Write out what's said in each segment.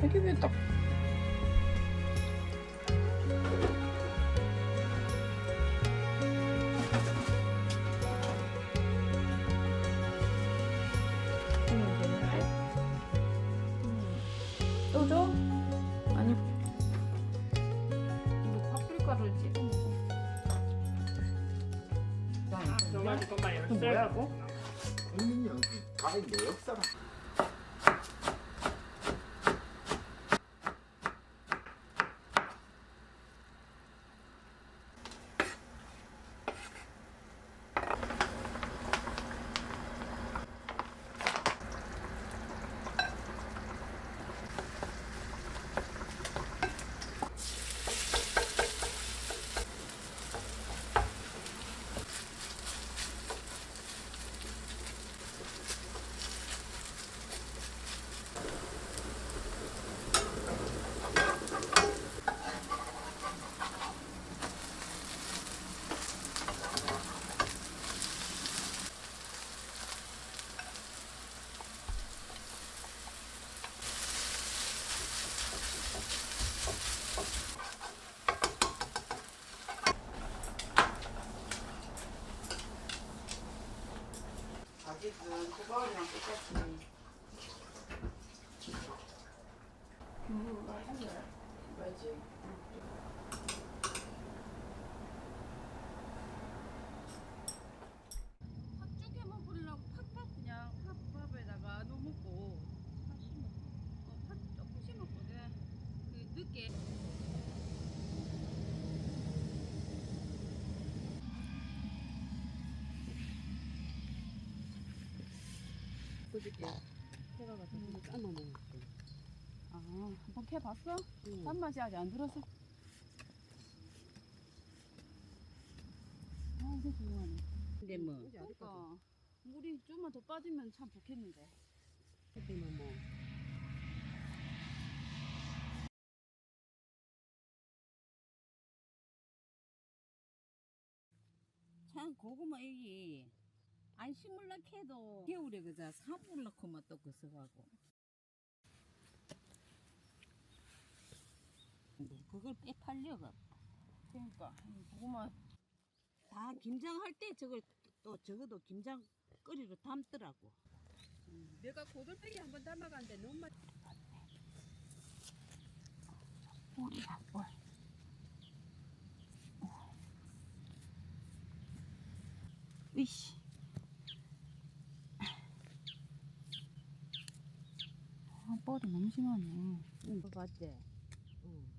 되게 딱 또 줘? 아니 이거 파프리카를 찍어 먹어. 이거 뭐야 이거? 국민이 가는 내 역사라. 맞지. 팥죽에만 뿌리려고 팥밥 그냥 팥밥에다가 넣어 먹고 팥 심어. 팥 조금 심었거든. 그 늦게. 그저께 해가 가서 짠 먹었어. 아, 한번 캐봤어? 응. 단맛이 아직 안 들었어. 아, 이게 좋아하네. 근데 뭐 그러니까 물이 좀만 더 빠지면 참 좋겠는데. 그때는 뭐 참 고구마 이게 안 심을라 해도 겨울에 그자 사물라고만 또 그서가고 그걸 빼팔려가 그러니까 고구마 다 김장할 때 저걸 또 적어도 김장 끓이로 담더라고. 내가 고들빼기 한번 담아갔는데 너무 맛. 뿌리야 뭘. 이씨. 아, 뻘이 너무 심하네. 응, 그거 봤지?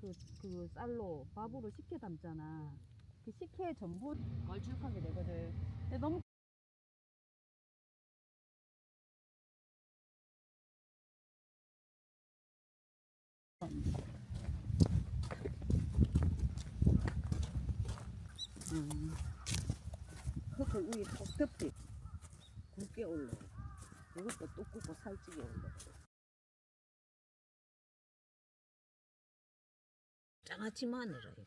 그 쌀로 밥으로 식혜 담잖아. 그 식혜 전부 걸쭉하게 되거든. 근데 너무 흙을 위에 꼭 덮지. 굵게 올려. 이것도 뚝 굽고 살찌게 올려. 장아찌 마늘아 이거.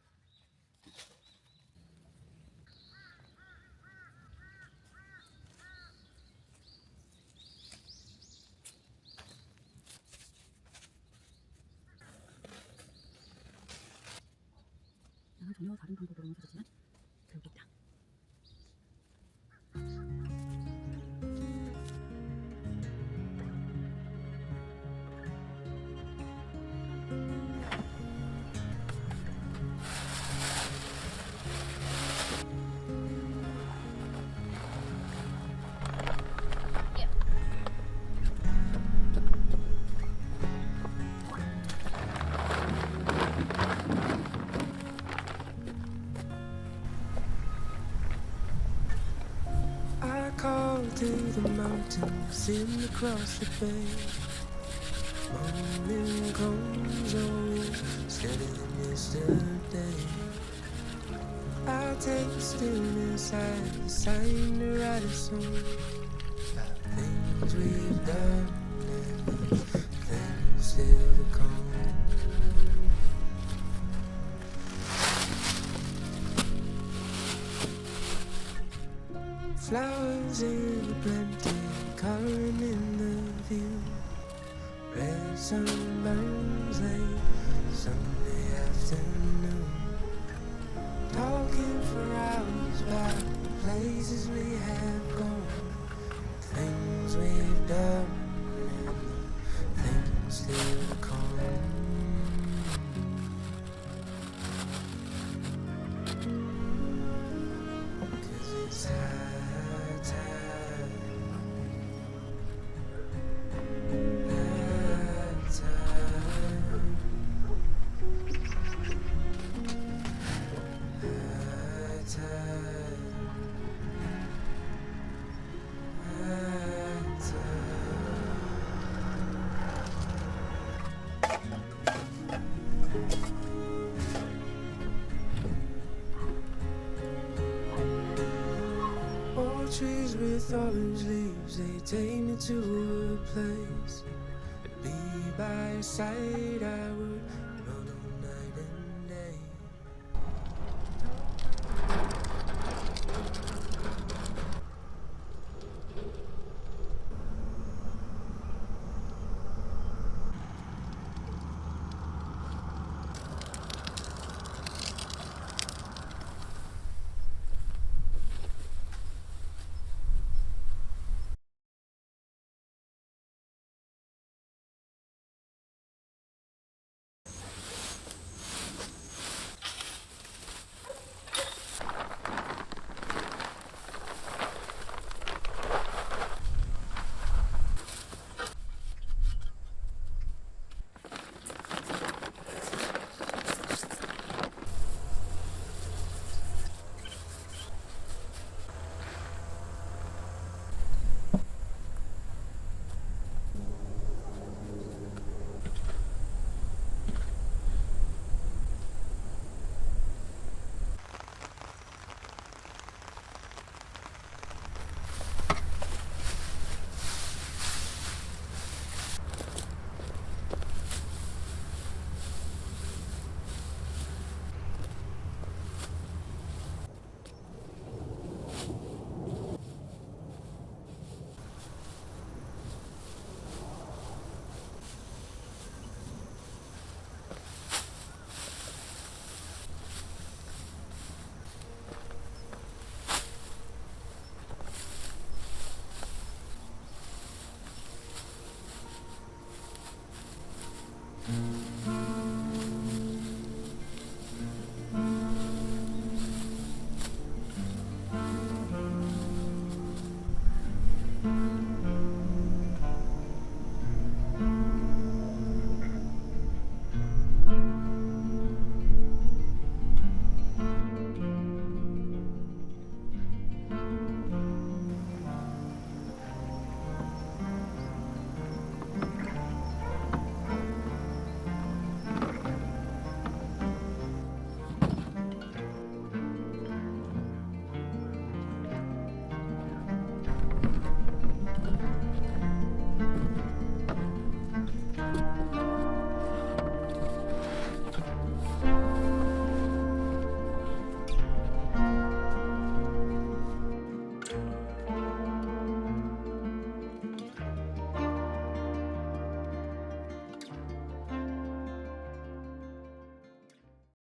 내가 전혀 다른 방법으로는 찾았지만 들고 있다. I called to the mountains, sitting across the bay. Morning comes on steady than yesterday. I'll take the stillness as a sign to write a song about things we've done and things still to come. Flowers in the plenty, coloring in the view. Red sun burns late Sunday afternoon. Talking for hours about places we have gone, things we've done, and things still to come. It's high time, high time, high time, high time. Old trees with orange leaves, they take me to a place. To be by your side, I would